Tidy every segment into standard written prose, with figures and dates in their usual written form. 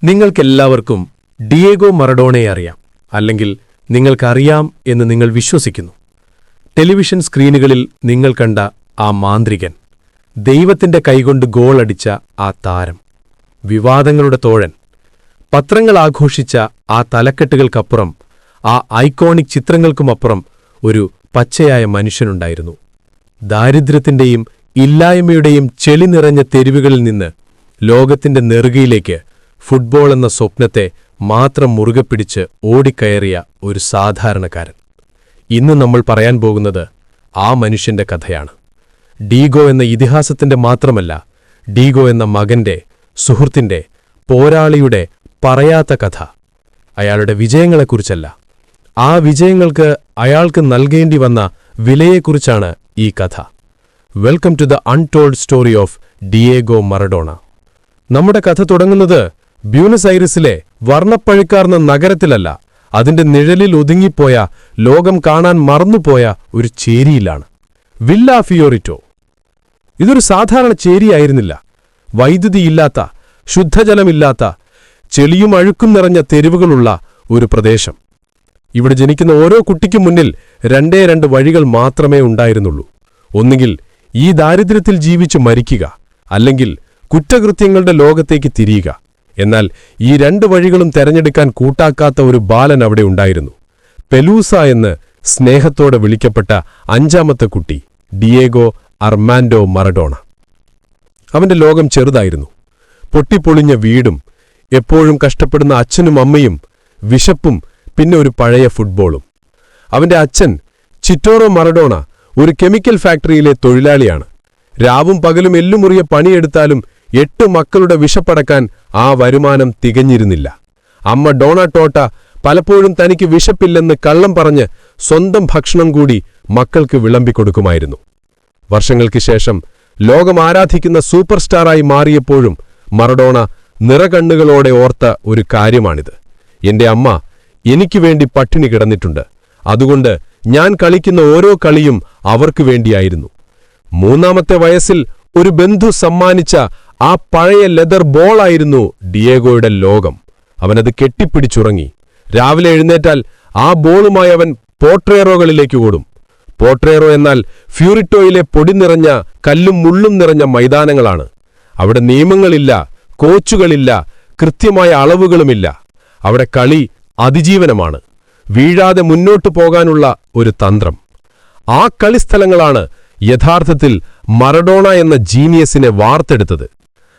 നിങ്ങൾക്കെല്ലാവർക്കും ഡിയേഗോ മറഡോണയെ അറിയാം, അല്ലെങ്കിൽ നിങ്ങൾക്കറിയാം എന്ന് നിങ്ങൾ വിശ്വസിക്കുന്നു. ടെലിവിഷൻ സ്ക്രീനുകളിൽ നിങ്ങൾ കണ്ട ആ മാന്ത്രികൻ, ദൈവത്തിന്റെ കൈകൊണ്ട് ഗോളടിച്ച ആ താരം, വിവാദങ്ങളുടെ തോഴൻ, പത്രങ്ങൾ ആഘോഷിച്ച ആ തലക്കെട്ടുകൾക്കപ്പുറം, ആ ഐക്കോണിക് ചിത്രങ്ങൾക്കുമപ്പുറം ഒരു പച്ചയായ മനുഷ്യനുണ്ടായിരുന്നു. ദാരിദ്ര്യത്തിന്റെയും ഇല്ലായ്മയുടെയും ചെളി നിറഞ്ഞ തെരുവുകളിൽ നിന്ന് ലോകത്തിന്റെ നെറുകയിലേക്ക് ഫുട്ബോൾ എന്ന സ്വപ്നത്തെ മാത്രം മുറുകെ പിടിച്ച് ഓടിക്കയറിയ ഒരു സാധാരണക്കാരൻ. ഇന്ന് നമ്മൾ പറയാൻ പോകുന്നത് ആ മനുഷ്യന്റെ കഥയാണ്. ഡീഗോ എന്ന ഇതിഹാസത്തിന്റെ മാത്രമല്ല, ഡീഗോ എന്ന മകന്റെ, സുഹൃത്തിന്റെ, പോരാളിയുടെ പറയാത്ത കഥ. അയാളുടെ വിജയങ്ങളെക്കുറിച്ചല്ല, ആ വിജയങ്ങൾക്ക് അയാൾക്ക് നൽകേണ്ടി വന്ന വിലയെക്കുറിച്ചാണ് ഈ കഥ. Welcome to the untold story of Diego Maradona. നമ്മുടെ കഥ തുടങ്ങുന്നത് ബ്യൂണസ് ഐറിസിലെ വർണ്ണപ്പഴുക്കാർന്ന നഗരത്തിലല്ല, അതിന്റെ നിഴലിൽ ഒതുങ്ങിപ്പോയ, ലോകം കാണാൻ മറന്നുപോയ ഒരു ചേരിയിലാണ്. വില്ല ഫിയോറിറ്റോ. ഇതൊരു സാധാരണ ചേരിയായിരുന്നില്ല. വൈദ്യുതിയില്ലാത്ത, ശുദ്ധജലമില്ലാത്ത, ചെളിയും അഴുക്കും നിറഞ്ഞ തെരുവുകളുള്ള ഒരു പ്രദേശം. ഇവിടെ ജനിക്കുന്ന ഓരോ കുട്ടിക്കും മുന്നിൽ രണ്ട് വഴികൾ മാത്രമേ ഉണ്ടായിരുന്നുള്ളൂ. ഒന്നുകിൽ ഈ ദാരിദ്ര്യത്തിൽ ജീവിച്ചു മരിക്കുക, അല്ലെങ്കിൽ കുറ്റകൃത്യങ്ങളുടെ ലോകത്തേക്ക് തിരിയുക. എന്നാൽ ഈ രണ്ട് വഴികളും തെരഞ്ഞെടുക്കാൻ കൂട്ടാക്കാത്ത ഒരു ബാലൻ അവിടെ ഉണ്ടായിരുന്നു. പെലൂസ എന്ന് സ്നേഹത്തോടെ വിളിക്കപ്പെട്ട അഞ്ചാമത്തെ കുട്ടി, ഡിയേഗോ അർമാൻഡോ മറഡോണ. അവന്റെ ലോകം ചെറുതായിരുന്നു. പൊട്ടിപ്പൊളിഞ്ഞ വീടും, എപ്പോഴും കഷ്ടപ്പെടുന്ന അച്ഛനും അമ്മയും, വിശപ്പും, പിന്നെ ഒരു പഴയ ഫുട്ബോളും. അവന്റെ അച്ഛൻ ചിറ്റോറോ മറഡോണ ഒരു കെമിക്കൽ ഫാക്ടറിയിലെ തൊഴിലാളിയാണ്. രാവും പകലും എല്ലുമുറിയ പണിയെടുത്താലും 8 മക്കളുടെ വിശപ്പടക്കാൻ ആ വരുമാനം തികഞ്ഞിരുന്നില്ല. അമ്മ ഡോണ ടോട്ട പലപ്പോഴും തനിക്ക് വിശപ്പില്ലെന്ന് കള്ളം പറഞ്ഞ് സ്വന്തം ഭക്ഷണം കൂടി മക്കൾക്ക് വിളമ്പിക്കൊടുക്കുമായിരുന്നു. വർഷങ്ങൾക്ക് ശേഷം ലോകം ആരാധിക്കുന്ന സൂപ്പർ സ്റ്റാറായി മാറിയപ്പോഴും മറഡോണ നിറകണ്ണുകളോടെ ഓർത്ത ഒരു കാര്യമാണിത്. എന്റെ അമ്മ എനിക്കു വേണ്ടി പട്ടിണി കിടന്നിട്ടുണ്ട്, അതുകൊണ്ട് ഞാൻ കളിക്കുന്ന ഓരോ കളിയും അവർക്കു വേണ്ടിയായിരുന്നു. 3-ാമത്തെ വയസ്സിൽ ഒരു ബന്ധു സമ്മാനിച്ച ആ പഴയ ലെതർ ബോളായിരുന്നു ഡിയേഗോയുടെ ലോകം. അവനത് കെട്ടിപ്പിടിച്ചുറങ്ങി. രാവിലെ എഴുന്നേറ്റാൽ ആ ബോളുമായി അവൻ പോട്രേറോകളിലേക്ക് ഓടും. പോട്രേറോ എന്നാൽ ഫ്യൂറിറ്റോയിലെ പൊടി നിറഞ്ഞ, കല്ലും മുള്ളും നിറഞ്ഞ മൈതാനങ്ങളാണ്. അവിടെ നിയമങ്ങളില്ല, കോച്ചുകളില്ല, കൃത്യമായ അളവുകളുമില്ല. അവിടെ കളി അതിജീവനമാണ്, വീഴാതെ മുന്നോട്ടു പോകാനുള്ള ഒരു തന്ത്രം. ആ കളിസ്ഥലങ്ങളാണ് യഥാർത്ഥത്തിൽ മറഡോണ എന്ന ജീനിയസിനെ വാർത്തെടുത്തത്.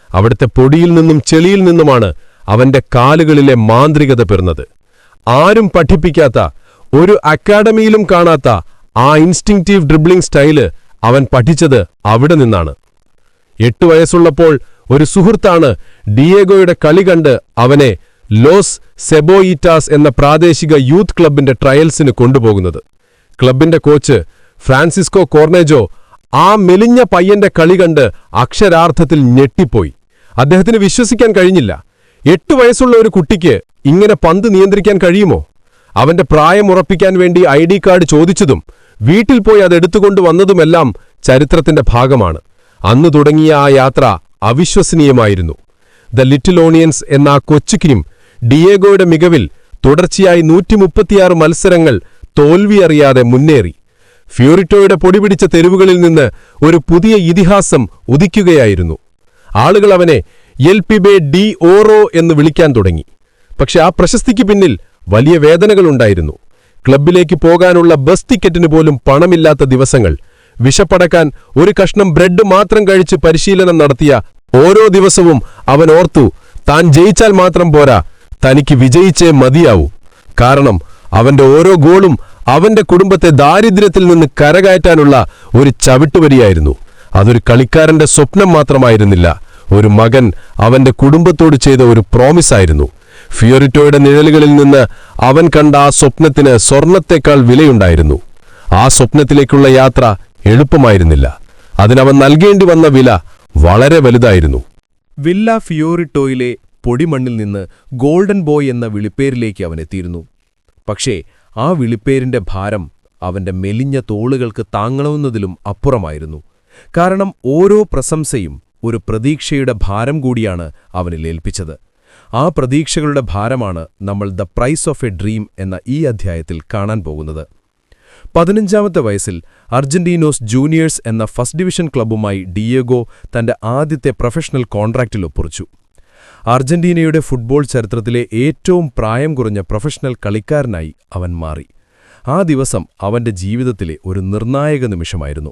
അവിടുത്തെ പൊടിയിൽ നിന്നും ചെളിയിൽ നിന്നുമാണ് അവന്റെ കാലുകളിലെ മാന്ത്രികത പിറന്നത്. ആരും പഠിപ്പിക്കാത്ത, ഒരു അക്കാഡമിയിലും കാണാത്ത ആ ഇൻസ്റ്റിങ്റ്റീവ് ഡ്രിബ്ലിംഗ് സ്റ്റൈല് അവൻ പഠിച്ചത് അവിടെ നിന്നാണ്. 8 വയസ്സുള്ളപ്പോൾ ഒരു സുഹൃത്താണ് ഡിയേഗോയുടെ കളി കണ്ട് അവനെ ലോസ് സെബോയിറ്റാസ് എന്ന പ്രാദേശിക യൂത്ത് ക്ലബിന്റെ ട്രയൽസിന് കൊണ്ടുപോകുന്നത്. ക്ലബിന്റെ കോച്ച് ഫ്രാൻസിസ്കോ കോർണേജോ ആ മെലിഞ്ഞ പയ്യന്റെ കളി കണ്ട് അക്ഷരാർത്ഥത്തിൽ ഞെട്ടിപ്പോയി. അദ്ദേഹത്തിന് വിശ്വസിക്കാൻ കഴിഞ്ഞില്ല. 8 വയസ്സുള്ള ഒരു കുട്ടിക്ക് ഇങ്ങനെ പന്ത് നിയന്ത്രിക്കാൻ കഴിയുമോ? അവന്റെ പ്രായം ഉറപ്പിക്കാൻ വേണ്ടി ID കാർഡ് ചോദിച്ചതും വീട്ടിൽ പോയി അതെടുത്തുകൊണ്ടുവന്നതുമെല്ലാം ചരിത്രത്തിന്റെ ഭാഗമാണ്. അന്നു തുടങ്ങിയ ആ യാത്ര അവിശ്വസനീയമായിരുന്നു. ദ ലിറ്റിൽ ഓണിയൻസ് എന്ന ആ കൊച്ചു ടീം ഡിയേഗോയുടെ മികവിൽ തുടർച്ചയായി 136 മത്സരങ്ങൾ തോൽവിയറിയാതെ മുന്നേറി. ഫ്യൂറിറ്റോയുടെ പൊടിപിടിച്ച തെരുവുകളിൽ നിന്ന് ഒരു പുതിയ ഇതിഹാസം ഉദിക്കുകയായിരുന്നു. ആളുകൾ അവനെ എൽ പിബെ ഡി ഓറോ എന്ന് വിളിക്കാൻ തുടങ്ങി. പക്ഷെ ആ പ്രശസ്തിക്ക് പിന്നിൽ വലിയ വേദനകളുണ്ടായിരുന്നു. ക്ലബിലേക്ക് പോകാനുള്ള ബസ് ടിക്കറ്റിന് പോലും പണമില്ലാത്ത ദിവസങ്ങൾ, വിശപ്പടക്കാൻ ഒരു കഷ്ണം ബ്രെഡ് മാത്രം കഴിച്ച് പരിശീലനം നടത്തിയ ഓരോ ദിവസവും അവൻ ഓർത്തു, താൻ ജയിച്ചാൽ മാത്രം പോരാ, തനിക്ക് വിജയിച്ചേ മതിയാവൂ. കാരണം അവന്റെ ഓരോ ഗോളും അവന്റെ കുടുംബത്തെ ദാരിദ്ര്യത്തിൽ നിന്ന് കരകയറ്റാനുള്ള ഒരു ചവിട്ടുവരിയായിരുന്നു. അതൊരു കളിക്കാരന്റെ സ്വപ്നം മാത്രമായിരുന്നില്ല, ഒരു മകൻ അവന്റെ കുടുംബത്തോട് ചെയ്ത ഒരു പ്രോമിസായിരുന്നു. ഫിയോറിറ്റോയുടെ നിഴലുകളിൽ നിന്ന് അവൻ കണ്ട ആ സ്വപ്നത്തിന് സ്വർണത്തേക്കാൾ വിലയുണ്ടായിരുന്നു. ആ സ്വപ്നത്തിലേക്കുള്ള യാത്ര എളുപ്പമായിരുന്നില്ല. അതിനവൻ നൽകേണ്ടി വന്ന വില വളരെ വലുതായിരുന്നു. വില്ല ഫിയോറിറ്റോയിലെ പൊടിമണ്ണിൽ നിന്ന് ഗോൾഡൻ ബോയ് എന്ന വിളിപ്പേരിലേക്ക് അവനെത്തിയിരുന്നു. പക്ഷേ ആ വിളിപ്പേരിന്റെ ഭാരം അവന്റെ മെലിഞ്ഞ തോളുകൾക്ക് താങ്ങണമെന്നതിലും അപ്പുറമായിരുന്നു. കാരണം ഓരോ പ്രശംസയും ഒരു പ്രതീക്ഷയുടെ ഭാരം കൂടിയാണ് അവനിൽ ഏൽപ്പിച്ചത്. ആ പ്രതീക്ഷകളുടെ ഭാരമാണ് നമ്മൾ the price of a dream എന്ന ഈ അധ്യായത്തിൽ കാണാൻ പോകുന്നത്. 15-ാമത്തെ വയസ്സിൽ അർജന്റീനോസ് ജൂനിയേഴ്സ് എന്ന ഫസ്റ്റ് ഡിവിഷൻ ക്ലബ്ബുമായി ഡിയേഗോ തന്റെ ആദ്യത്തെ പ്രൊഫഷണൽ കോൺട്രാക്റ്റിൽ ഒപ്പുറിച്ചു. അർജന്റീനയുടെ ഫുട്ബോൾ ചരിത്രത്തിലെ ഏറ്റവും പ്രായം കുറഞ്ഞ പ്രൊഫഷണൽ കളിക്കാരനായി അവൻ മാറി. ആ ദിവസം അവന്റെ ജീവിതത്തിലെ ഒരു നിർണായക നിമിഷമായിരുന്നു.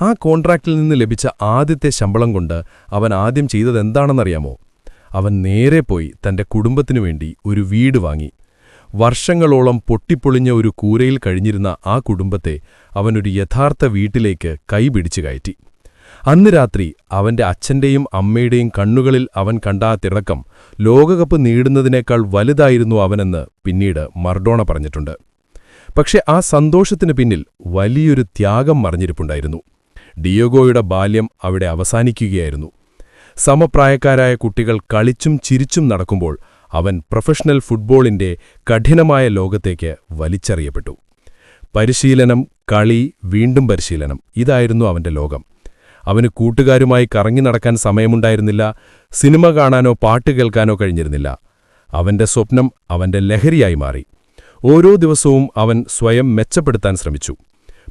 ആ കോൺട്രാക്റ്റിൽ നിന്ന് ലഭിച്ച ആദ്യത്തെ ശമ്പളം കൊണ്ട് അവൻ ആദ്യം ചെയ്തതെന്താണെന്നറിയാമോ? അവൻ നേരെ പോയി തന്റെ കുടുംബത്തിനുവേണ്ടി ഒരു വീട് വാങ്ങി. വർഷങ്ങളോളം പൊട്ടിപ്പൊളിഞ്ഞ ഒരു കൂരയിൽ കഴിഞ്ഞിരുന്ന ആ കുടുംബത്തെ അവനൊരു യഥാർത്ഥ വീട്ടിലേക്ക് കൈപിടിച്ചു കയറ്റി. അന്ന് രാത്രി അവന്റെ അച്ഛന്റെയും അമ്മയുടെയും കണ്ണുകളിൽ അവൻ കണ്ട ആ തിളക്കം ലോകകപ്പ് നേടുന്നതിനേക്കാൾ വലുതായിരുന്നു അവനെന്ന് പിന്നീട് മറഡോണ പറഞ്ഞിട്ടുണ്ട്. പക്ഷെ ആ സന്തോഷത്തിനു പിന്നിൽ വലിയൊരു ത്യാഗം മറഞ്ഞിരിപ്പുണ്ടായിരുന്നു. ഡിയേഗോയുടെ ബാല്യം അവിടെ അവസാനിക്കുകയായിരുന്നു. സമപ്രായക്കാരായ കുട്ടികൾ കളിച്ചും ചിരിച്ചും നടക്കുമ്പോൾ അവൻ പ്രൊഫഷണൽ ഫുട്ബോളിന്റെ കഠിനമായ ലോകത്തേക്ക് വലിച്ചെറിയപ്പെട്ടു. പരിശീലനം, കളി, വീണ്ടും പരിശീലനം, ഇതായിരുന്നു അവന്റെ ലോകം. അവന് കൂട്ടുകാരുമായി കറങ്ങി നടക്കാൻ സമയമുണ്ടായിരുന്നില്ല. സിനിമ കാണാനോ പാട്ട് കേൾക്കാനോ കഴിഞ്ഞിരുന്നില്ല. അവന്റെ സ്വപ്നം അവന്റെ ലഹരിയായി മാറി. ഓരോ ദിവസവും അവൻ സ്വയം മെച്ചപ്പെടുത്താൻ ശ്രമിച്ചു.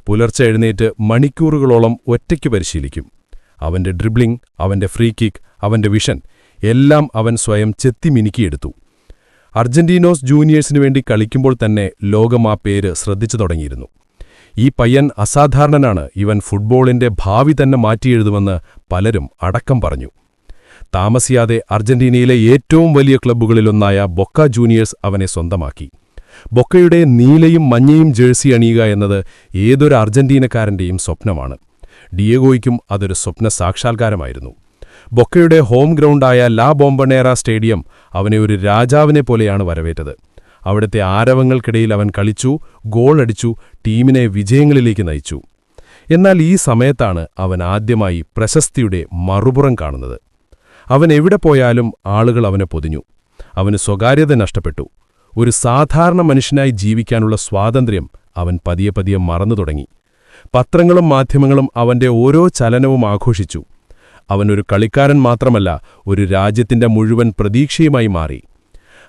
പുലർച്ചെ എഴുന്നേറ്റ് മണിക്കൂറുകളോളം ഒറ്റയ്ക്ക് പരിശീലിക്കും. അവന്റെ ഡ്രിബ്ലിംഗ്, അവന്റെ ഫ്രീ കിക്ക്, അവന്റെ വിഷൻ എല്ലാം അവൻ സ്വയം ചെത്തിമിനുക്കിയെടുത്തു. അർജന്റീനോസ് ജൂനിയേഴ്സിനു വേണ്ടി കളിക്കുമ്പോൾ തന്നെ ലോകം ആ പേര് ശ്രദ്ധിച്ചു തുടങ്ങിയിരുന്നു. ഈ പയ്യൻ അസാധാരണനാണ്, ഇവൻ ഫുട്ബോളിന്റെ ഭാവി തന്നെ മാറ്റിയെഴുതുമെന്ന് പലരും അടക്കം പറഞ്ഞു. താമസിയാതെ അർജന്റീനയിലെ ഏറ്റവും വലിയ ക്ലബ്ബുകളിലൊന്നായ ബൊക്ക ജൂനിയേഴ്സ് അവനെ സ്വന്തമാക്കി. ബൊക്കയുടെ നീലയും മഞ്ഞയും ജേഴ്സി അണിയുക എന്നത് ഏതൊരു അർജന്റീനക്കാരന്റെയും സ്വപ്നമാണ്. ഡിയേഗോയ്ക്കും അതൊരു സ്വപ്ന സാക്ഷാത്കാരമായിരുന്നു. ബൊക്കയുടെ ഹോം ഗ്രൗണ്ടായ ലാ ബോംബണേറ സ്റ്റേഡിയം അവനെ ഒരു രാജാവിനെ പോലെയാണ് വരവേറ്റത്. അവിടുത്തെ ആരവങ്ങൾക്കിടയിൽ അവൻ കളിച്ചു, ഗോളടിച്ചു, ടീമിനെ വിജയങ്ങളിലേക്ക് നയിച്ചു. എന്നാൽ ഈ സമയത്താണ് അവൻ ആദ്യമായി പ്രശസ്തിയുടെ മറുപുറം കാണുന്നത്. അവൻ എവിടെ പോയാലും ആളുകൾ അവനെ പൊതിഞ്ഞു. അവന് സ്വകാര്യത നഷ്ടപ്പെട്ടു. ഒരു സാധാരണ മനുഷ്യനായി ജീവിക്കാനുള്ള സ്വാതന്ത്ര്യം അവൻ പതിയെ പതിയെ മറന്നു തുടങ്ങി. പത്രങ്ങളും മാധ്യമങ്ങളും അവന്റെ ഓരോ ചലനവും ആഘോഷിച്ചു. അവനൊരു കളിക്കാരൻ മാത്രമല്ല, ഒരു രാജ്യത്തിന്റെ മുഴുവൻ പ്രതീക്ഷയുമായി മാറി.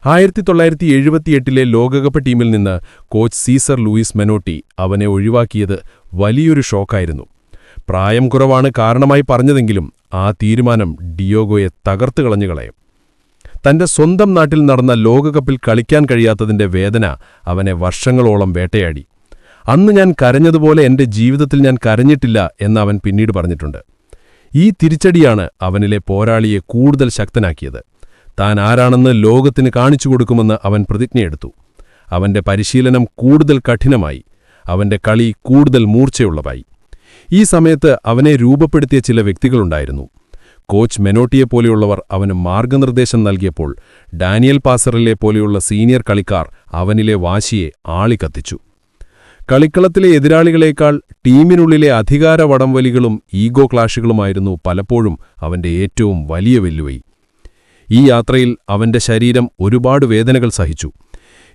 1978 ലോകകപ്പ് ടീമിൽ നിന്ന് കോച്ച് സീസർ ലൂയിസ് മെനോട്ടി അവനെ ഒഴിവാക്കിയത് വലിയൊരു ഷോക്കായിരുന്നു. പ്രായം കുറവാണ് കാരണമായി പറഞ്ഞതെങ്കിലും ആ തീരുമാനം ഡിയേഗോയെ തകർത്തു കളഞ്ഞുകളയും. തന്റെ സ്വന്തം നാട്ടിൽ നടന്ന ലോകകപ്പിൽ കളിക്കാൻ കഴിയാത്തതിന്റെ വേദന അവനെ വർഷങ്ങളോളം വേട്ടയാടി. അന്ന് ഞാൻ കരഞ്ഞതുപോലെ എന്റെ ജീവിതത്തിൽ ഞാൻ കരഞ്ഞിട്ടില്ല എന്ന് അവൻ പിന്നീട് പറഞ്ഞിട്ടുണ്ട്. ഈ തിരിച്ചടിയാണ് അവനിലെ പോരാളിയെ കൂടുതൽ ശക്തനാക്കിയത്. താൻ ആരാണെന്ന് ലോകത്തിന് കാണിച്ചു കൊടുക്കുമെന്ന് അവൻ പ്രതിജ്ഞയെടുത്തു. അവന്റെ പരിശീലനം കൂടുതൽ കഠിനമായി. അവന്റെ കളി കൂടുതൽ മൂർച്ചയുള്ളതായി. ഈ സമയത്ത് അവനെ രൂപപ്പെടുത്തിയ ചില വ്യക്തികളുണ്ടായിരുന്നു. കോച്ച് മെനോട്ടിയെപ്പോലെയുള്ളവർ അവന് മാർഗനിർദ്ദേശം നൽകിയപ്പോൾ ഡാനിയൽ പാസറിലെ പോലെയുള്ള സീനിയർ കളിക്കാർ അവനിലെ വാശിയെ ആളിക്കത്തിച്ചു. കളിക്കളത്തിലെ എതിരാളികളേക്കാൾ ടീമിനുള്ളിലെ അധികാര വടംവലികളും ഈഗോ ക്ലാഷുകളുമായിരുന്നു പലപ്പോഴും അവന്റെ ഏറ്റവും വലിയ വെല്ലുവിളി. ഈ യാത്രയിൽ അവന്റെ ശരീരം ഒരുപാട് വേദനകൾ സഹിച്ചു.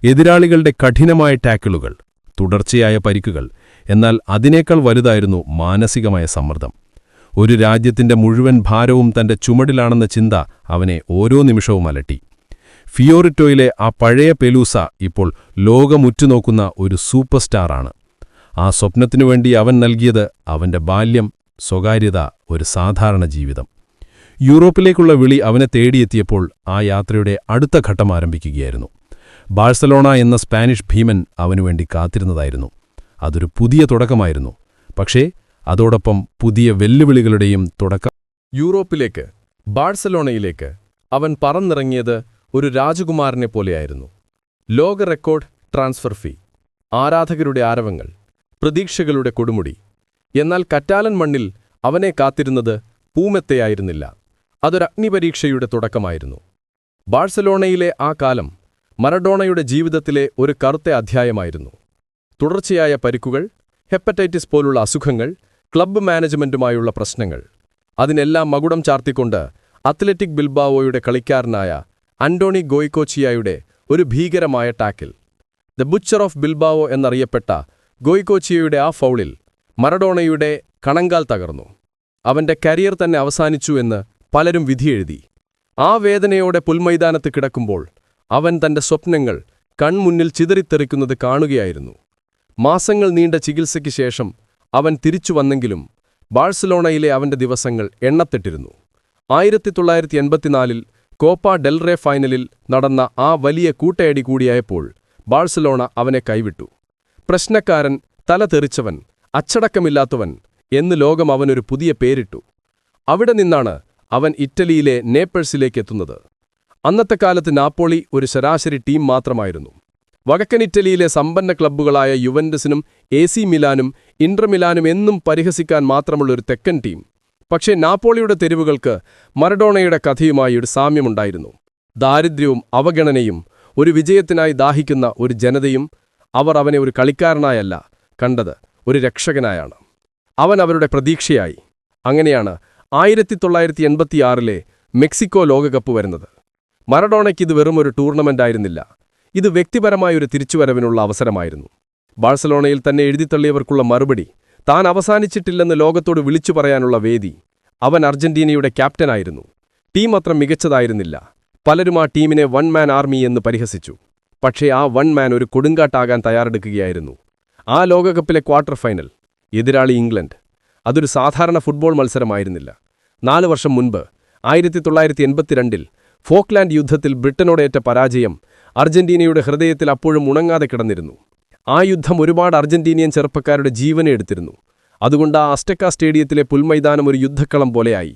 എതിരാളികളുടെ കഠിനമായ ടാക്കിളുകൾ, തുടർച്ചയായ പരിക്കുകൾ, എന്നാൽ അതിനേക്കാൾ വലുതായിരുന്നു മാനസികമായ സമ്മർദ്ദം. ഒരു രാജ്യത്തിന്റെ മുഴുവൻ ഭാരവും തന്റെ ചുമടിലാണെന്ന ചിന്ത അവനെ ഓരോ നിമിഷവും അലട്ടി. ഫിയോറിറ്റോയിലെ ആ പഴയ പെലൂസ ഇപ്പോൾ ലോകമുറ്റുനോക്കുന്ന ഒരു സൂപ്പർ സ്റ്റാറാണ്. ആ സ്വപ്നത്തിനുവേണ്ടി അവൻ നൽകിയത് അവന്റെ ബാല്യം, സ്വകാര്യത, ഒരു സാധാരണ ജീവിതം. യൂറോപ്പിലേക്കുള്ള വിളി അവനെ തേടിയെത്തിയപ്പോൾ ആ യാത്രയുടെ അടുത്ത ഘട്ടം ആരംഭിക്കുകയായിരുന്നു. ബാഴ്സലോണ എന്ന സ്പാനിഷ് ഭീമൻ അവനുവേണ്ടി കാത്തിരുന്നതായിരുന്നു. അതൊരു പുതിയ തുടക്കമായിരുന്നു. പക്ഷേ അതോടൊപ്പം പുതിയ വെല്ലുവിളികളുടെയും തുടക്കം. യൂറോപ്പിലേക്ക്, ബാഴ്സലോണയിലേക്ക് അവൻ പറന്നിറങ്ങിയത് ഒരു രാജകുമാരനെ പോലെയായിരുന്നു. ലോക റെക്കോർഡ് ട്രാൻസ്ഫർ ഫീ, ആരാധകരുടെ ആരവങ്ങൾ, പ്രതീക്ഷകളുടെ കൊടുമുടി. എന്നാൽ കറ്റാലൻ മണ്ണിൽ അവനെ കാത്തിരുന്നത് പൂമെത്തയായിരുന്നില്ല. അതൊരഗ്നിപരീക്ഷയുടെ തുടക്കമായിരുന്നു. ബാഴ്സലോണയിലെ ആ കാലം മറഡോണയുടെ ജീവിതത്തിലെ ഒരു കറുത്ത അധ്യായമായിരുന്നു. തുടർച്ചയായ പരിക്കുകൾ, ഹെപ്പറ്റൈറ്റിസ് പോലുള്ള അസുഖങ്ങൾ, ക്ലബ്ബ് മാനേജ്മെന്റുമായുള്ള പ്രശ്നങ്ങൾ, അതിനെല്ലാം മകുടം ചാർത്തിക്കൊണ്ട് അത്ലറ്റിക് ബിൽബാവോയുടെ കളിക്കാരനായ അന്റോണി ഗോയ്കോച്ചിയയുടെ ഒരു ഭീകരമായ ടാക്കിൽ. ദ ബുച്ചർ ഓഫ് ബിൽബാവോ എന്നറിയപ്പെട്ട ഗോയ്കോച്ചിയയുടെ ആ ഫൗളിൽ മറഡോണയുടെ കണങ്കാൽ തകർന്നു. അവന്റെ കരിയർ തന്നെ അവസാനിച്ചു എന്ന് പലരും വിധിയെഴുതി. ആ വേദനയോടെ പുൽമൈതാനത്ത് കിടക്കുമ്പോൾ അവൻ തന്റെ സ്വപ്നങ്ങൾ കൺമുന്നിൽ ചിതറിത്തെറിക്കുന്നത് കാണുകയായിരുന്നു. മാസങ്ങൾ നീണ്ട ചികിത്സയ്ക്ക് ശേഷം അവൻ തിരിച്ചു വന്നെങ്കിലും ബാഴ്സലോണയിലെ അവന്റെ ദിവസങ്ങൾ എണ്ണത്തിട്ടിരുന്നു. 1984-ൽ കോപ്പ ഡെൽറേ ഫൈനലിൽ നടന്ന ആ വലിയ കൂട്ടയടി കൂടിയായപ്പോൾ ബാഴ്സലോണ അവനെ കൈവിട്ടു. പ്രശ്നക്കാരൻ, തല തെറിച്ചവൻ, അച്ചടക്കമില്ലാത്തവൻ എന്ന് ലോകം അവനൊരു പുതിയ പേരിട്ടു. അവിടെ നിന്നാണ് അവൻ ഇറ്റലിയിലെ നേപ്പിൾസിലേക്കെത്തുന്നത്. അന്നത്തെ കാലത്ത് നാപ്പോളി ഒരു ശരാശരി ടീം മാത്രമായിരുന്നു. വടക്കൻ ഇറ്റലിയിലെ സമ്പന്ന ക്ലബ്ബുകളായ യുവന്റസിനും AC മിലാനും ഇന്റർ മിലാനും എന്നും പരിഹസിക്കാൻ മാത്രമുള്ളൊരു തെക്കൻ ടീം. പക്ഷേ നാപ്പോളിയുടെ തെരുവുകൾക്ക് മറഡോണയുടെ കഥയുമായി ഒരു സാമ്യമുണ്ടായിരുന്നു. ദാരിദ്ര്യവും അവഗണനയും ഒരു വിജയത്തിനായി ദാഹിക്കുന്ന ഒരു ജനതയും. അവർ അവനെ ഒരു കളിക്കാരനായല്ല കണ്ടത്, ഒരു രക്ഷകനായാണ്. അവൻ അവരുടെ പ്രതീക്ഷയായി. അങ്ങനെയാണ് 1986-ലെ മെക്സിക്കോ ലോകകപ്പ് വരുന്നത്. മറഡോണയ്ക്ക് ഇത് വെറും ഒരു ടൂർണമെന്റായിരുന്നില്ല, ഇത് വ്യക്തിപരമായൊരു തിരിച്ചുവരവിനുള്ള അവസരമായിരുന്നു. ബാഴ്സലോണയിൽ തന്നെ എഴുതിത്തള്ളിയവർക്കുള്ള മറുപടി, താൻ അവസാനിച്ചിട്ടില്ലെന്ന് ലോകത്തോട് വിളിച്ചു പറയാനുള്ള വേദി. അവൻ അർജന്റീനയുടെ ക്യാപ്റ്റനായിരുന്നു. ടീം അത്ര മികച്ചതായിരുന്നില്ല. പലരും ആ ടീമിനെ വൺ മാൻ ആർമി എന്ന് പരിഹസിച്ചു. പക്ഷേ ആ വൺ മാൻ ഒരു കൊടുങ്കാട്ടാകാൻ തയ്യാറെടുക്കുകയായിരുന്നു. ആ ലോകകപ്പിലെ ക്വാർട്ടർ ഫൈനൽ, എതിരാളി ഇംഗ്ലണ്ട്. അതൊരു സാധാരണ ഫുട്ബോൾ മത്സരമായിരുന്നില്ല. 4 വർഷം മുൻപ് 1982-ൽ ഫോക്ലാൻഡ് യുദ്ധത്തിൽ ബ്രിട്ടനോടേറ്റ പരാജയം അർജന്റീനയുടെ ഹൃദയത്തിൽ അപ്പോഴും ഉണങ്ങാതെ കിടന്നിരുന്നു. ആ യുദ്ധം ഒരുപാട് അർജന്റീനിയൻ ചെറുപ്പക്കാരുടെ ജീവനെ എടുത്തിരുന്നു. അതുകൊണ്ട് ആ അസ്റ്റക്ക സ്റ്റേഡിയത്തിലെ പുൽമൈതാനം ഒരു യുദ്ധക്കളം പോലെയായി.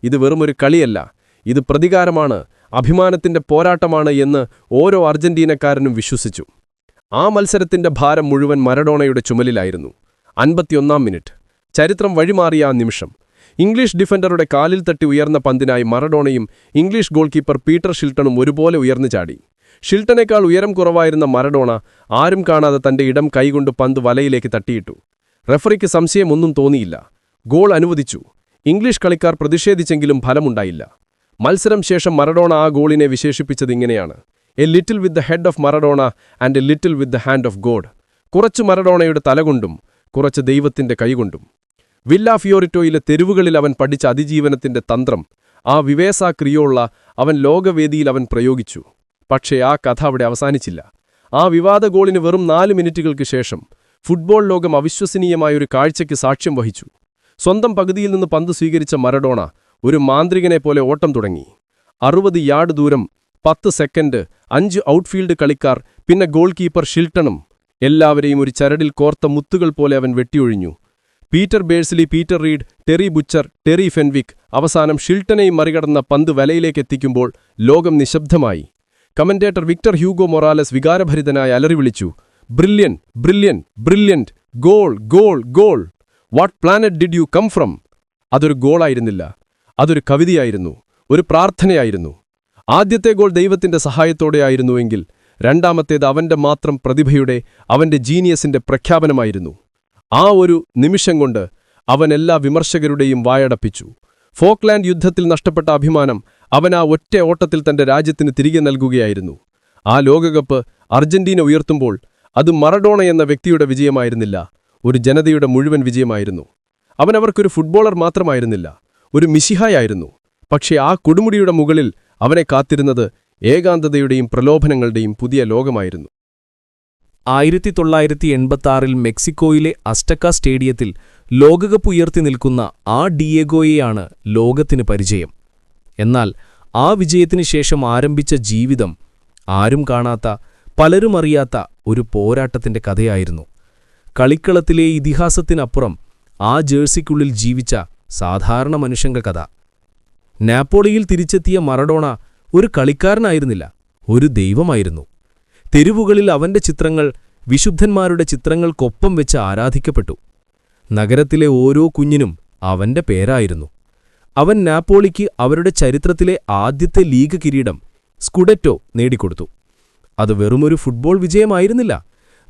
ഇത് വെറുമൊരു കളിയല്ല, ഇത് പ്രതികാരമാണ്, അഭിമാനത്തിന്റെ പോരാട്ടമാണ് എന്ന് ഓരോ അർജന്റീനക്കാരനും വിശ്വസിച്ചു. ആ മത്സരത്തിന്റെ ഭാരം മുഴുവൻ മറഡോണയുടെ ചുമലിലായിരുന്നു. 51-ാം മിനിറ്റ്, ചരിത്രം വഴിമാറിയ ആ നിമിഷം. ഇംഗ്ലീഷ് ഡിഫൻഡറുടെ കാലിൽ തട്ടി ഉയർന്ന പന്തിനായി മറഡോണയും ഇംഗ്ലീഷ് ഗോൾ കീപ്പർ പീറ്റർ ഷിൽട്ടണും ഒരുപോലെ ഉയർന്നു ചാടി. ഷിൽട്ടനേക്കാൾ ഉയരം കുറവായിരുന്ന മറഡോണ ആരും കാണാതെ തന്റെ ഇടം കൈകൊണ്ട് പന്ത് വലയിലേക്ക് തട്ടിയിട്ടു. റഫറിക്ക് സംശയമൊന്നും തോന്നിയില്ല. ഗോൾ അനുവദിച്ചു. ഇംഗ്ലീഷ് കളിക്കാർ പ്രതിഷേധിച്ചെങ്കിലും ഫലമുണ്ടായില്ല. മത്സരം ശേഷം മറഡോണ ആ ഗോളിനെ വിശേഷിപ്പിച്ചത് ഇങ്ങനെയാണ്: A little with the head of Maradona and A little with the hand of God. കുറച്ച് മറഡോണയുടെ തലകൊണ്ടും കുറച്ച് ദൈവത്തിന്റെ കൈകൊണ്ടും. വില്ല ഫിയോറിറ്റോയിലെ തെരുവുകളിൽ അവൻ പഠിച്ച അതിജീവനത്തിന്റെ തന്ത്രം, ആ വിവേസ ക്രിയോള്ള അവൻ ലോകവേദിയിൽ അവൻ പ്രയോഗിച്ചു. പക്ഷേ ആ കഥ അവിടെ അവസാനിച്ചില്ല. ആ വിവാദ ഗോളിന് വെറും 4 മിനിറ്റുകൾക്ക് ശേഷം ഫുട്ബോൾ ലോകം അവിശ്വസനീയമായൊരു കാഴ്ചയ്ക്ക് സാക്ഷ്യം വഹിച്ചു. സ്വന്തം പകുതിയിൽ നിന്ന് പന്ത് സ്വീകരിച്ച മറഡോണ ഒരു മാന്ത്രികനെപ്പോലെ ഓട്ടം തുടങ്ങി. 60 യാർഡ് ദൂരം, 10 സെക്കൻഡ്, 5 ഔട്ട്ഫീൽഡ് കളിക്കാർ, പിന്നെ ഗോൾ കീപ്പർ ഷിൽട്ടണും. എല്ലാവരെയും ഒരു ചരടിൽ കോർത്ത മുത്തുകൾ പോലെ അവൻ വെട്ടിയൊഴിഞ്ഞു. Peter Beardsley, Peter Reid, Terry Butcher, Terry Fenwick, അവസാനം ഷിൽട്ടനെയും മറികടന്ന പന്ത് വലയിലേക്കെത്തിക്കുമ്പോൾ ലോകം നിശബ്ദമായി. കമന്റേറ്റർ വിക്ടർ ഹ്യൂഗോ മൊറാലസ് വികാരഭരിതനായി അലറിവിളിച്ചു, brilliant, brilliant, brilliant, goal, goal, goal. What planet did you come from? അതൊരു ഗോളായിരുന്നില്ല, അതൊരു കവിതയായിരുന്നു, ഒരു പ്രാർത്ഥനയായിരുന്നു. ആദ്യത്തെ ഗോൾ ദൈവത്തിന്റെ സഹായത്തോടെയായിരുന്നുവെങ്കിൽ രണ്ടാമത്തേത് അവന്റെ മാത്രം പ്രതിഭയുടെ, അവന്റെ ജീനിയസിന്റെ പ്രഖ്യാപനമായിരുന്നു. ആ ഒരു നിമിഷം കൊണ്ട് അവൻ എല്ലാ വിമർശകരുടെയും വായടപ്പിച്ചു. ഫോക്ലാൻഡ് യുദ്ധത്തിൽ നഷ്ടപ്പെട്ട അഭിമാനം അവൻ ആ ഒറ്റ ഓട്ടത്തിൽ തന്റെ രാജ്യത്തിന് തിരികെ നൽകുകയായിരുന്നു. ആ ലോകകപ്പ് അർജന്റീന ഉയർത്തുമ്പോൾ അത് മറഡോണ എന്ന വ്യക്തിയുടെ വിജയമായിരുന്നില്ല, ഒരു ജനതയുടെ മുഴുവൻ വിജയമായിരുന്നു. അവൻ അവർക്കൊരു ഫുട്ബോളർ മാത്രമായിരുന്നില്ല, ഒരു മിശിഹായായിരുന്നു. പക്ഷേ ആ കൊടുമുടിയുടെ മുകളിൽ അവനെ കാത്തിരുന്നത് ഏകാന്തതയുടെയും പ്രലോഭനങ്ങളുടെയും പുതിയ ലോകമായിരുന്നു. 1986-ൽ മെക്സിക്കോയിലെ അസ്റ്റക്ക സ്റ്റേഡിയത്തിൽ ലോകകപ്പ് ഉയർത്തി നിൽക്കുന്ന ആ ഡിയേഗോയെയാണ് ലോകത്തിന് പരിചയം. എന്നാൽ ആ വിജയത്തിന് ശേഷം ആരംഭിച്ച ജീവിതം ആരും കാണാത്ത, പലരും അറിയാത്ത ഒരു പോരാട്ടത്തിന്റെ കഥയായിരുന്നു. കളിക്കളത്തിലെ ഇതിഹാസത്തിനപ്പുറം ആ ജേഴ്സിക്കുള്ളിൽ ജീവിച്ച സാധാരണ മനുഷ്യന്റെ കഥ. നാപ്പോളിയിൽ തിരിച്ചെത്തിയ മറഡോണ ഒരു കളിക്കാരനായിരുന്നില്ല, ഒരു ദൈവമായിരുന്നു. തെരുവുകളിൽ അവന്റെ ചിത്രങ്ങൾ വിശുദ്ധന്മാരുടെ ചിത്രങ്ങൾക്കൊപ്പം വെച്ച് ആരാധിക്കപ്പെട്ടു. നഗരത്തിലെ ഓരോ കുഞ്ഞിനും അവന്റെ പേരായിരുന്നു. അവൻ നാപ്പോളിക്ക് അവരുടെ ചരിത്രത്തിലെ ആദ്യത്തെ ലീഗ് കിരീടം, സ്കുഡെറ്റോ, നേടിക്കൊടുത്തു. അത് വെറുമൊരു ഫുട്ബോൾ വിജയമായിരുന്നില്ല.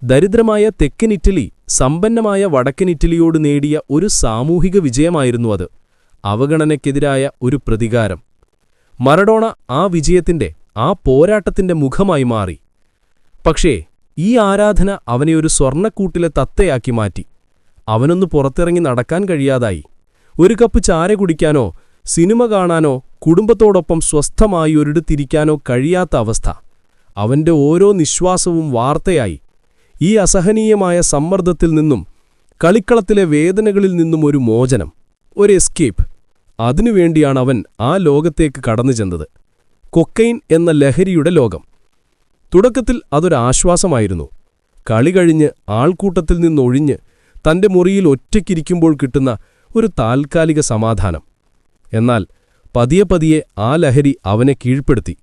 ദരിദ്രമായ തെക്കൻ ഇറ്റലി സമ്പന്നമായ വടക്കൻ ഇറ്റലിയോട് നേടിയ ഒരു സാമൂഹിക വിജയമായിരുന്നു അത്. അവഗണനയ്ക്കെതിരായ ഒരു പ്രതികാരം. മറഡോണ ആ വിജയത്തിന്റെ, ആ പോരാട്ടത്തിന്റെ മുഖമായി മാറി. പക്ഷേ ഈ ആരാധന അവനെ ഒരു സ്വർണ്ണക്കൂട്ടിലെ തത്തയാക്കി മാറ്റി. അവനൊന്ന് പുറത്തിറങ്ങി നടക്കാൻ കഴിയാതായി. ഒരു കപ്പ് ചാര കുടിക്കാനോ സിനിമ കാണാനോ കുടുംബത്തോടൊപ്പം സ്വസ്ഥമായി ഒരിടത്തിരിക്കാനോ കഴിയാത്ത അവസ്ഥ. അവന്റെ ഓരോ നിശ്വാസവും വാർത്തയായി. ഈ അസഹനീയമായ സമ്മർദ്ദത്തിൽ നിന്നും, കളിക്കളത്തിലെ വേദനകളിൽ നിന്നും ഒരു മോചനം, ഒരു എസ്കേപ്പ്. അതിനുവേണ്ടിയാണ് അവൻ ആ ലോകത്തേക്ക് കടന്നു ചെന്നത്. കൊക്കൈൻ എന്ന ലഹരിയുടെ ലോകം. തുടക്കത്തിൽ അതൊരാശ്വാസമായിരുന്നു. കളി കഴിഞ്ഞ് ആൾക്കൂട്ടത്തിൽ നിന്നൊഴിഞ്ഞ് തന്റെ മുറിയിൽ ഒറ്റയ്ക്കിരിക്കുമ്പോൾ കിട്ടുന്ന ഒരു താൽക്കാലിക സമാധാനം. എന്നാൽ പതിയെ പതിയെ ആ ലഹരി അവനെ കീഴ്പ്പെടുത്തി.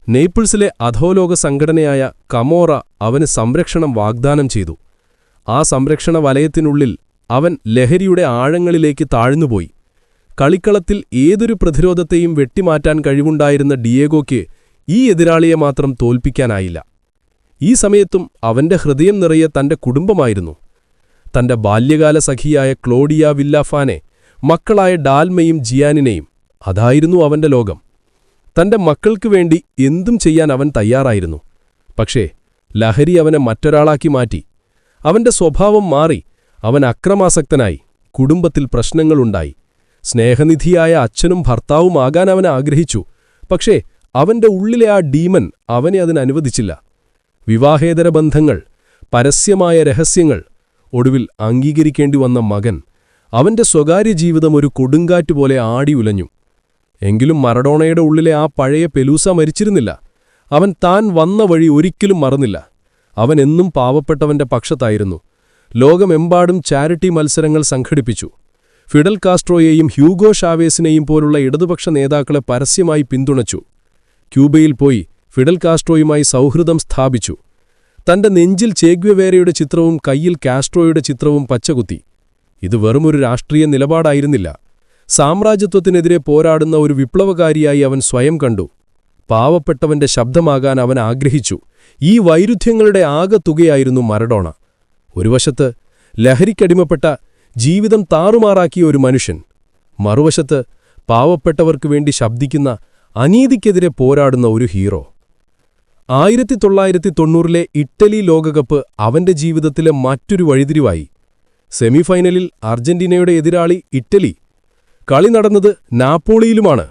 നേപ്പിൾസിലെ അധോലോക സംഘടനയായ കമോറ അവന് സംരക്ഷണം വാഗ്ദാനം ചെയ്തു. ആ സംരക്ഷണ വലയത്തിനുള്ളിൽ അവൻ ലഹരിയുടെ ആഴങ്ങളിലേക്ക് താഴ്ന്നുപോയി. കളിക്കളത്തിൽ ഏതൊരു പ്രതിരോധത്തെയും വെട്ടിമാറ്റാൻ കഴിവുണ്ടായിരുന്ന ഡിയേഗോയ്ക്ക് ഈ എതിരാളിയെ മാത്രം തോൽപ്പിക്കാനായില്ല. ഈ സമയത്തും അവന്റെ ഹൃദയം നിറയെ തന്റെ കുടുംബമായിരുന്നു. തന്റെ ബാല്യകാല സഖിയായ ക്ലോഡിയ വില്ലാഫാനെ, മക്കളായ ഡാൽമയും ജിയാനിനെയും. അതായിരുന്നു അവന്റെ ലോകം. തന്റെ മക്കൾക്കു വേണ്ടി എന്തും ചെയ്യാൻ അവൻ തയ്യാറായിരുന്നു. പക്ഷേ ലഹരി അവനെ മറ്റൊരാളാക്കി മാറ്റി. അവന്റെ സ്വഭാവം മാറി. അവൻ അക്രമാസക്തനായി. കുടുംബത്തിൽ പ്രശ്നങ്ങളുണ്ടായി. സ്നേഹനിധിയായ അച്ഛനും ഭർത്താവുമാകാൻ അവൻ ആഗ്രഹിച്ചു. പക്ഷേ അവന്റെ ഉള്ളിലെ ആ ഡീമൻ അവനെ അതിനനുവദിച്ചില്ല. വിവാഹേതര ബന്ധങ്ങൾ, പരസ്യമായ രഹസ്യങ്ങൾ, ഒടുവിൽ അംഗീകരിക്കേണ്ടി വന്ന മകൻ. അവന്റെ സ്വകാര്യ ജീവിതം ഒരു കൊടുങ്കാറ്റുപോലെ ആടി ഉലഞ്ഞു. എങ്കിലും മറഡോണയുടെ ഉള്ളിലെ ആ പഴയ പെലൂസ മരിച്ചിരുന്നില്ല. അവൻ താൻ വന്ന വഴി ഒരിക്കലും മറന്നില്ല. അവൻ എന്നും പാവപ്പെട്ടവന്റെ പക്ഷത്തായിരുന്നു. ലോകമെമ്പാടും ചാരിറ്റി മത്സരങ്ങൾ സംഘടിപ്പിച്ചു. ഫിഡൽ കാസ്ട്രോയെയും ഹ്യൂഗോ ഷാവേസിനെയും പോലുള്ള ഇടതുപക്ഷ നേതാക്കളെ പരസ്യമായി പിന്തുണച്ചു. ക്യൂബയിൽ പോയി ഫിഡൽ കാസ്ട്രോയുമായി സൗഹൃദം സ്ഥാപിച്ചു. തന്റെ നെഞ്ചിൽ ചേഗ്വെവേരയുടെ ചിത്രവും കയ്യിൽ കാസ്ട്രോയുടെ ചിത്രവും പച്ചകുത്തി. ഇത് വെറുമൊരു രാഷ്ട്രീയ നിലപാടായിരുന്നില്ല. സാമ്രാജ്യത്വത്തിനെതിരെ പോരാടുന്ന ഒരു വിപ്ലവകാരിയായി അവൻ സ്വയം കണ്ടു. പാവപ്പെട്ടവന്റെ ശബ്ദമാകാൻ അവൻ ആഗ്രഹിച്ചു. ഈ വൈരുദ്ധ്യങ്ങളുടെ ആകെത്തുകയായിരുന്നു മറഡോണ. ഒരു വശത്ത് ലഹരിക്കടിമപ്പെട്ട, ജീവിതം താറുമാറാക്കിയ ഒരു മനുഷ്യൻ. മറുവശത്ത് പാവപ്പെട്ടവർക്കു വേണ്ടി ശബ്ദിക്കുന്ന, അനീതിക്കെതിരെ പോരാടുന്ന ഒരു ഹീറോ. 1990 ഇറ്റലി ലോകകപ്പ് അവന്റെ ജീവിതത്തിലെ മറ്റൊരു വഴിതിരിവായി. സെമിഫൈനലിൽ അർജന്റീനയുടെ എതിരാളി ഇറ്റലി. കളി നടന്നത് നാപ്പോളിയിലുമാണ്.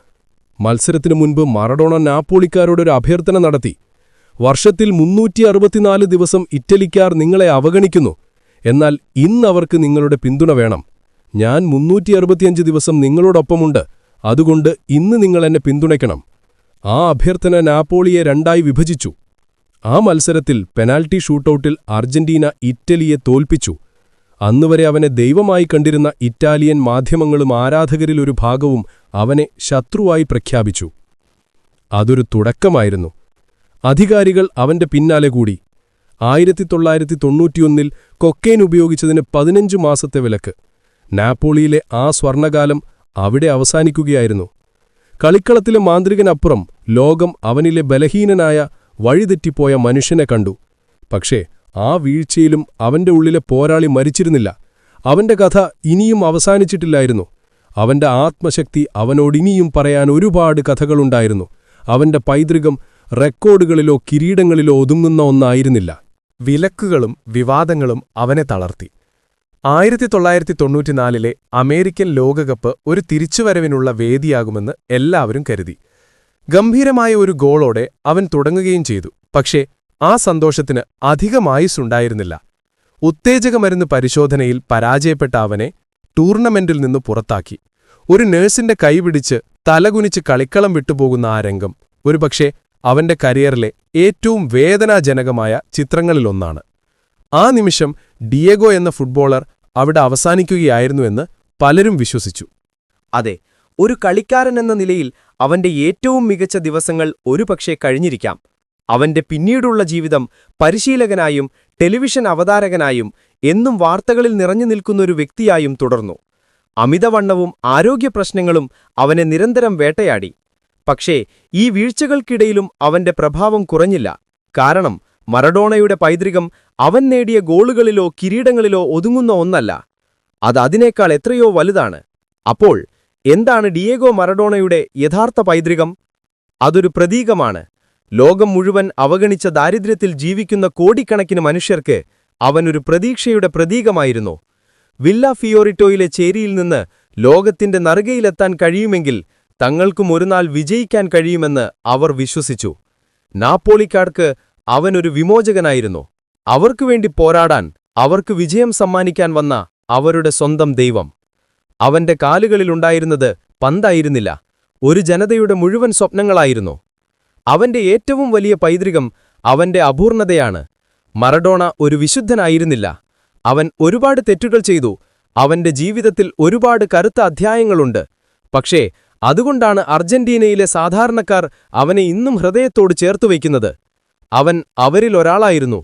മത്സരത്തിനു മുൻപ് മറഡോണ നാപ്പോളിക്കാരോടൊരു അഭ്യർത്ഥന നടത്തി. വർഷത്തിൽ 364 ദിവസം ഇറ്റലിക്കാർ നിങ്ങളെ അവഗണിക്കുന്നു. എന്നാൽ ഇന്നവർക്ക് നിങ്ങളുടെ പിന്തുണ വേണം. ഞാൻ 365 ദിവസം നിങ്ങളോടൊപ്പമുണ്ട്. അതുകൊണ്ട് ഇന്ന് നിങ്ങളെന്നെ പിന്തുണയ്ക്കണം. ആ അഭ്യർത്ഥന നാപ്പോളിയെ രണ്ടായി വിഭജിച്ചു. ആ മത്സരത്തിൽ പെനാൽറ്റി ഷൂട്ടൌട്ടിൽ അർജന്റീന ഇറ്റലിയെ തോൽപ്പിച്ചു. അന്നുവരെ അവനെ ദൈവമായി കണ്ടിരുന്ന ഇറ്റാലിയൻ മാധ്യമങ്ങളും ആരാധകരിൽ ഒരു ഭാഗവും അവനെ ശത്രുവായി പ്രഖ്യാപിച്ചു. അതൊരു തുടക്കമായിരുന്നു. അധികാരികൾ അവന്റെ പിന്നാലെ കൂടി. 1991 കൊക്കൈൻ ഉപയോഗിച്ചതിന് 15 മാസത്തെ വിലക്ക്. നാപ്പോളിയിലെ ആ സ്വർണകാലം അവിടെ അവസാനിക്കുകയായിരുന്നു. കളിക്കളത്തിലെ മാന്ത്രികനപ്പുറം ലോകം അവനിലെ ബലഹീനനായ, വഴിതെറ്റിപ്പോയ മനുഷ്യനെ കണ്ടു. പക്ഷേ ആ വീഴ്ചയിലും അവന്റെ ഉള്ളിലെ പോരാളി മരിച്ചിരുന്നില്ല. അവന്റെ കഥ ഇനിയും അവസാനിച്ചിട്ടില്ലായിരുന്നു. അവന്റെ ആത്മശക്തി അവനോടിനിയും പറയാൻ ഒരുപാട് കഥകളുണ്ടായിരുന്നു. അവന്റെ പൈതൃകം റെക്കോർഡുകളിലോ കിരീടങ്ങളിലോ ഒതുങ്ങുന്ന ഒന്നായിരുന്നില്ല. വിലക്കുകളും വിവാദങ്ങളും അവനെ തളർത്തി. 1994 അമേരിക്കൻ ലോകകപ്പ് ഒരു തിരിച്ചുവരവിനുള്ള വേദിയാകുമെന്ന് എല്ലാവരും കരുതി. ഗംഭീരമായ ഒരു ഗോളോടെ അവൻ തുടങ്ങുകയും ചെയ്തു. പക്ഷേ ആ സന്തോഷത്തിന് അധികമായുസുണ്ടായിരുന്നില്ല. ഉത്തേജകമരുന്ന് പരിശോധനയിൽ പരാജയപ്പെട്ട അവനെ ടൂർണമെന്റിൽ നിന്ന് പുറത്താക്കി. ഒരു നഴ്സിന്റെ കൈപിടിച്ച് തലകുനിച്ച് കളിക്കളം വിട്ടുപോകുന്ന ആ രംഗം ഒരുപക്ഷേ അവന്റെ കരിയറിലെ ഏറ്റവും വേദനാജനകമായ ചിത്രങ്ങളിലൊന്നാണ്. ആ നിമിഷം ഡിയേഗോ എന്ന ഫുട്ബോളർ അവിടെ അവസാനിക്കുകയായിരുന്നുവെന്ന് പലരും വിശ്വസിച്ചു. അതെ, ഒരു കളിക്കാരൻ എന്ന നിലയിൽ അവന്റെ ഏറ്റവും മികച്ച ദിവസങ്ങൾ ഒരുപക്ഷേ കഴിഞ്ഞിരിക്കാം. അവന്റെ പിന്നീടുള്ള ജീവിതം പരിശീലകനായും ടെലിവിഷൻ അവതാരകനായും എന്നും വാർത്തകളിൽ നിറഞ്ഞു നിൽക്കുന്നൊരു വ്യക്തിയായും തുടർന്നു. അമിതവണ്ണവും ആരോഗ്യപ്രശ്നങ്ങളും അവനെ നിരന്തരം വേട്ടയാടി. പക്ഷേ ഈ വീഴ്ചകൾക്കിടയിലും അവന്റെ പ്രഭാവം കുറഞ്ഞില്ല. കാരണം മറഡോണയുടെ പൈതൃകം അവൻ നേടിയ ഗോളുകളിലോ കിരീടങ്ങളിലോ ഒതുങ്ങുന്ന ഒന്നല്ല. അത് അതിനേക്കാൾ എത്രയോ വലുതാണ്. അപ്പോൾ എന്താണ് ഡിയേഗോ മറഡോണയുടെ യഥാർത്ഥ പൈതൃകം? അതൊരു പ്രതീകമാണ്. ലോകം മുഴുവൻ അവഗണിച്ച ദാരിദ്ര്യത്തിൽ ജീവിക്കുന്ന കോടിക്കണക്കിന് മനുഷ്യർക്ക് അവനൊരു പ്രതീക്ഷയുടെ പ്രതീകമായിരുന്നു. വില്ല ഫിയോറിറ്റോയിലെ ചേരിയിൽ നിന്ന് ലോകത്തിന്റെ നറുകയിലെത്താൻ കഴിയുമെങ്കിൽ തങ്ങൾക്കും ഒരുനാൾ വിജയിക്കാൻ കഴിയുമെന്ന് അവർ വിശ്വസിച്ചു. നാപ്പോളിക്കാർക്ക് അവനൊരു വിമോചകനായിരുന്നു. അവർക്കുവേണ്ടി പോരാടാൻ, അവർക്ക് വിജയം സമ്മാനിക്കാൻ വന്ന അവരുടെ സ്വന്തം ദൈവം. അവന്റെ കാലുകളിലുണ്ടായിരുന്നത് പന്തായിരുന്നില്ല, ഒരു ജനതയുടെ മുഴുവൻ സ്വപ്നങ്ങളായിരുന്നു. അവന്റെ ഏറ്റവും വലിയ പൈതൃകം അവന്റെ അപൂർണതയാണ്. മറഡോണ ഒരു വിശുദ്ധനായിരുന്നില്ല. അവൻ ഒരുപാട് തെറ്റുകൾ ചെയ്തു. അവന്റെ ജീവിതത്തിൽ ഒരുപാട് കറുത്ത അധ്യായങ്ങളുണ്ട്. പക്ഷേ അതുകൊണ്ടാണ് അർജന്റീനയിലെ സാധാരണക്കാർ അവനെ ഇന്നും ഹൃദയത്തോട് ചേർത്തുവയ്ക്കുന്നത്. അവൻ അവരിലൊരാളായിരുന്നു.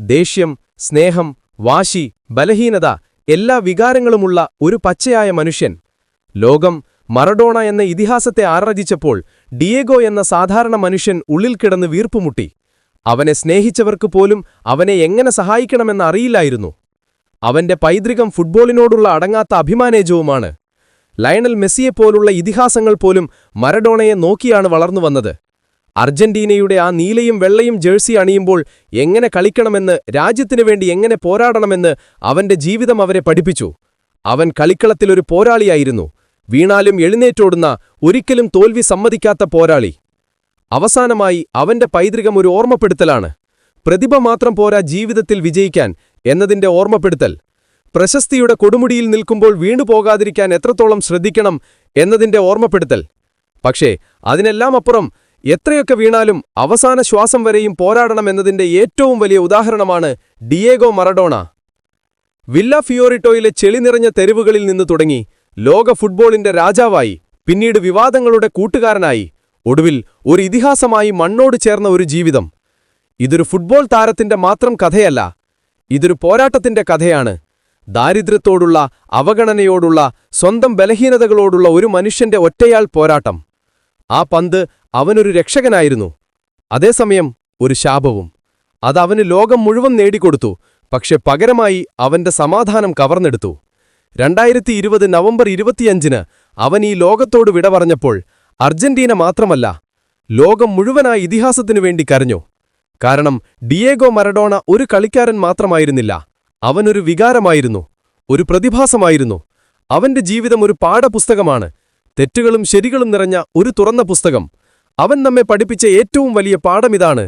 ദേഷ്യം, സ്നേഹം, വാശി, ബലഹീനത, എല്ലാ വികാരങ്ങളുമുള്ള ഒരു പച്ചയായ മനുഷ്യൻ. ലോകം മറഡോണ എന്ന ഇതിഹാസത്തെ ആരാധിച്ചപ്പോൾ ഡിയേഗോ എന്ന സാധാരണ മനുഷ്യൻ ഉള്ളിൽ കിടന്ന് വീർപ്പുമുട്ടി. അവനെ സ്നേഹിച്ചവർക്ക് പോലും അവനെ എങ്ങനെ സഹായിക്കണമെന്ന് അറിയില്ലായിരുന്നു. അവന്റെ പൈതൃകം ഫുട്ബോളിനോടുള്ള അടങ്ങാത്ത അഭിമാനേജവുമാണ്. ലയണൽ മെസ്സിയെപ്പോലുള്ള ഇതിഹാസങ്ങൾ പോലും മറഡോണയെ നോക്കിയാണ് വളർന്നുവന്നത്. അർജന്റീനയുടെ ആ നീലയും വെള്ളയും ജേഴ്സി അണിയുമ്പോൾ എങ്ങനെ കളിക്കണമെന്ന്, രാജ്യത്തിനു വേണ്ടി എങ്ങനെ പോരാടണമെന്ന് അവന്റെ ജീവിതം അവരെ പഠിപ്പിച്ചു. അവൻ കളിക്കളത്തിലൊരു പോരാളിയായിരുന്നു. വീണാലും എഴുന്നേറ്റോടുന്ന, ഒരിക്കലും തോൽവി സമ്മതിക്കാത്ത പോരാളി. അവസാനമായി അവന്റെ പൈതൃകം ഒരു ഓർമ്മപ്പെടുത്തലാണ്. പ്രതിഭ മാത്രം പോരാ ജീവിതത്തിൽ വിജയിക്കാൻ എന്നതിന്റെ ഓർമ്മപ്പെടുത്തൽ. പ്രശസ്തിയുടെ കൊടുമുടിയിൽ നിൽക്കുമ്പോൾ വീണുപോകാതിരിക്കാൻ എത്രത്തോളം ശ്രദ്ധിക്കണം എന്നതിന്റെ ഓർമ്മപ്പെടുത്തൽ. പക്ഷേ അതിനെല്ലാം അപ്പുറം എത്രയൊക്കെ വീണാലും അവസാന ശ്വാസം വരെയും പോരാടണം എന്നതിന്റെ ഏറ്റവും വലിയ ഉദാഹരണമാണ് ഡിയേഗോ മറഡോണ. വില്ല ഫിയോറിറ്റോയിലെ ചെളി നിറഞ്ഞ തെരുവുകളിൽ നിന്ന് തുടങ്ങി ലോക ഫുട്ബോളിന്റെ രാജാവായി, പിന്നീട് വിവാദങ്ങളുടെ കൂട്ടുകാരനായി, ഒടുവിൽ ഒരു ഇതിഹാസമായി മണ്ണോട് ചേർന്ന ഒരു ജീവിതം. ഇതൊരു ഫുട്ബോൾ താരത്തിന്റെ മാത്രം കഥയല്ല, ഇതൊരു പോരാട്ടത്തിന്റെ കഥയാണ്. ദാരിദ്ര്യത്തോടുള്ള, അവഗണനയോടുള്ള, സ്വന്തം ബലഹീനതകളോടുള്ള ഒരു മനുഷ്യന്റെ ഒറ്റയാൾ പോരാട്ടം. ആ പന്ത് അവനൊരു രക്ഷകനായിരുന്നു, അതേസമയം ഒരു ശാപവും. അതവന് ലോകം മുഴുവൻ നേടിക്കൊടുത്തു, പക്ഷെ പകരമായി അവന്റെ സമാധാനം കവർന്നെടുത്തു. 2020 നവംബർ 25 അവൻ ഈ ലോകത്തോട് വിട പറഞ്ഞപ്പോൾ അർജന്റീന മാത്രമല്ല, ലോകം മുഴുവനായി ഇതിഹാസത്തിനു വേണ്ടി കരഞ്ഞു. കാരണം ഡിയേഗോ മറഡോണ ഒരു കളിക്കാരൻ മാത്രമായിരുന്നില്ല, അവനൊരു വികാരമായിരുന്നു, ഒരു പ്രതിഭാസമായിരുന്നു. അവന്റെ ജീവിതം ഒരു പാഠപുസ്തകമാണ്, തെറ്റുകളും ശരികളും നിറഞ്ഞ ഒരു തുറന്ന പുസ്തകം. അവൻ നമ്മെ പഠിപ്പിച്ച ഏറ്റവും വലിയ പാഠമിതാണ്: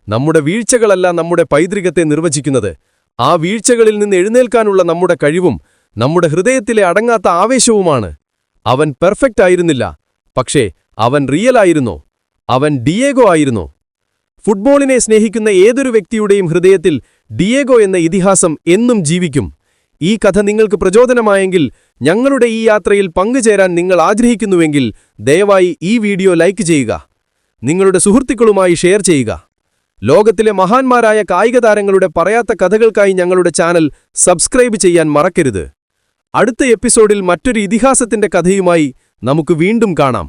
നമ്മുടെ വീഴ്ചകളല്ല നമ്മുടെ പൈതൃകത്തെ നിർവചിക്കുന്നത്, ആ വീഴ്ചകളിൽ നിന്ന് എഴുന്നേൽക്കാനുള്ള നമ്മുടെ കഴിവും നമ്മുടെ ഹൃദയത്തിലെ അടങ്ങാത്ത ആവേശവുമാണ്. അവൻ പെർഫെക്റ്റ് ആയിരുന്നില്ല, പക്ഷേ അവൻ റിയലായിരുന്നു. അവൻ ഡിയേഗോ ആയിരുന്നു. ഫുട്ബോളിനെ സ്നേഹിക്കുന്ന ഏതൊരു വ്യക്തിയുടെയും ഹൃദയത്തിൽ ഡിയേഗോ എന്ന ഇതിഹാസം എന്നും ജീവിക്കും. ഈ കഥ നിങ്ങൾക്ക് പ്രചോദനമായെങ്കിൽ, ഞങ്ങളുടെ ഈ യാത്രയിൽ പങ്കുചേരാൻ നിങ്ങൾ ആഗ്രഹിക്കുന്നുവെങ്കിൽ ദയവായി ഈ വീഡിയോ ലൈക്ക് ചെയ്യുക, നിങ്ങളുടെ സുഹൃത്തുക്കളുമായി ഷെയർ ചെയ്യുക. ലോകത്തിലെ മഹാന്മാരായ കായികതാരങ്ങളുടെ പറയാത്ത കഥകൾക്കായി ഞങ്ങളുടെ ചാനൽ സബ്സ്ക്രൈബ് ചെയ്യാൻ മറക്കരുത്. അടുത്ത എപ്പിസോഡിൽ മറ്റൊരു ഇതിഹാസത്തിന്റെ കഥയുമായി നമുക്ക് വീണ്ടും കാണാം.